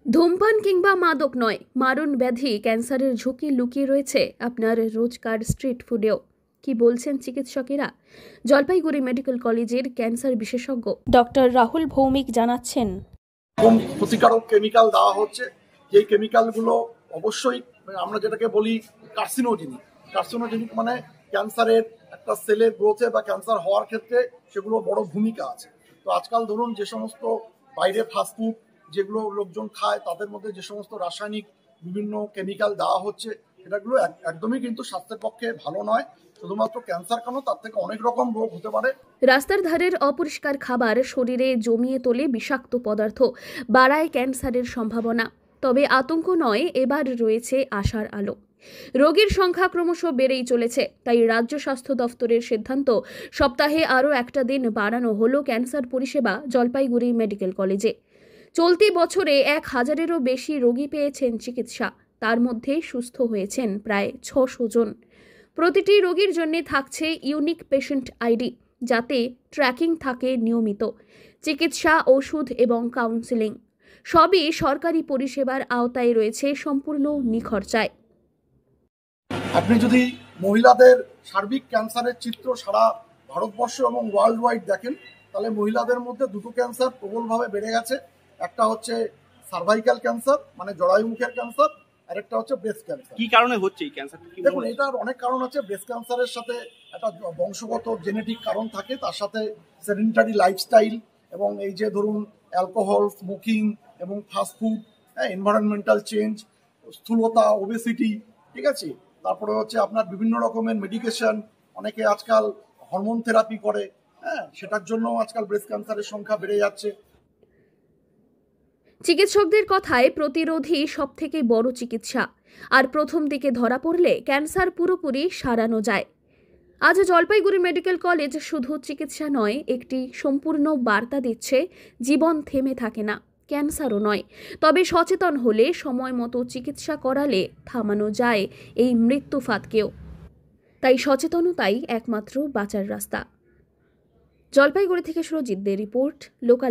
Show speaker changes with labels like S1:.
S1: ধূমপান কিংবা মাদক নয়, মারণ ব্যাধি ক্যান্সারের ঝুঁকি লুকিয়ে রয়েছে আপনার রোজকার স্ট্রিট ফুডেও। কি বলছেন চিকিৎসকেরা? জলপাইগুড়ি মেডিকেল কলেজের ক্যান্সার বিশেষজ্ঞ ডক্টর রাহুল ভৌমিক জানাচ্ছেন,
S2: ক্ষতিকারক কেমিক্যাল দেওয়া হচ্ছে, যেই কেমিক্যালগুলো অবশ্যই আমরা যেটাকে বলি কার্সিনোজেনিক মানে ক্যান্সারের একটা সেলের গ্রোথে বা ক্যান্সার হওয়ার ক্ষেত্রে সেগুলো বড় ভূমিকা আছে। তো আজকাল ধরুন যে সমস্ত বাইরে ফাস্টফুড যেগুলো লোকজন খায় তাদের মধ্যে যে সমস্ত রাসায়নিক বিভিন্ন কেমিক্যাল দেওয়া হচ্ছে, সেটাগুলো একদমই কিন্তু স্বাস্থ্যের পক্ষে ভালো নয়। শুধুমাত্র ক্যান্সার কেন, তার থেকে অনেক রকম রোগ হতে পারে।
S1: রাস্তার ধারের অপরিষ্কার খাবার শরীরে জমিয়ে তোলে বিষাক্ত পদার্থ, বাড়ায় ক্যান্সারের সম্ভাবনা। তবে আতঙ্ক নয়, এবার রয়েছে আশার আলো। রোগীর সংখ্যা ক্রমশ বেড়েই চলেছে, তাই রাজ্য স্বাস্থ্য দফতরের সিদ্ধান্ত সপ্তাহে আরও একটা দিন বাড়ানো হলো ক্যান্সার পরিষেবা জলপাইগুড়ি মেডিকেল কলেজে। চলতি বছরে 1000-এরও বেশি রোগী পেয়েছেন চিকিৎসা, তার মধ্যে সুস্থ হয়েছেন প্রায় 600 জন। প্রতিটি রোগীর জন্য থাকছে ইউনিক পেশেন্ট আইডি, যাতে ট্র্যাকিং থাকে নিয়মিত। চিকিৎসা, ওষুধ এবং কাউন্সেলিং সবই সরকারি পরিষেবার আওতায় রয়েছে সম্পূর্ণ নিখরচায়।
S2: আপনি যদি মহিলাদের সার্বিক ক্যান্সারের চিত্র সারা ভারতবর্ষ এবং ওয়ার্ল্ড ওয়াইড দেখেন, তাহলে মহিলাদের মধ্যে দুটো ক্যান্সার প্রবলভাবে বেড়ে গেছে। একটা হচ্ছে সার্ভাইকাল ক্যান্সার মানে জরায়ুমুখের ক্যান্সার, আর একটা হচ্ছে ব্রেস্ট ক্যান্সার।
S3: কি কারণে হচ্ছে এই ক্যান্সার?
S2: দেখুন, এটার অনেক কারণ আছে। ব্রেস্ট ক্যান্সারের সাথে একটা বংশগত জেনেটিক কারণ থাকে, তার সাথে সেডেন্টারি লাইফস্টাইল এবং এই যে ধরুন অ্যালকোহল, স্মোকিং এবং ফাস্টফুড, এনভায়রনমেন্টাল চেঞ্জ, স্থূলতা, ওবেসিটি, ঠিক আছে। তারপরে হচ্ছে আপনার বিভিন্ন রকমের মেডিকেশন, অনেকে আজকাল হরমোন থেরাপি করে, সেটার জন্য আজকাল ব্রেস্ট ক্যান্সারের সংখ্যা বেড়ে যাচ্ছে।
S1: চিকিৎসকদের কথায় প্রতিরোধই সবথেকে বড় চিকিৎসা, আর প্রথম দিকে ধরা পড়লে ক্যান্সার পুরোপুরি সারানো যায়। আজ জলপাইগুড়ি মেডিকেল কলেজ শুধু চিকিৎসা নয়, একটি সম্পূর্ণ বার্তা দিচ্ছে, জীবন থেমে থাকে না, ক্যান্সারও নয়। তবে সচেতন হলে, সময় মতো চিকিৎসা করালে থামানো যায় এই মৃত্যুফাতকেও। তাই সচেতনতাই একমাত্র বাঁচার রাস্তা। জলপাইগুড়ি থেকে সুরজিৎদের রিপোর্ট, লোকাল।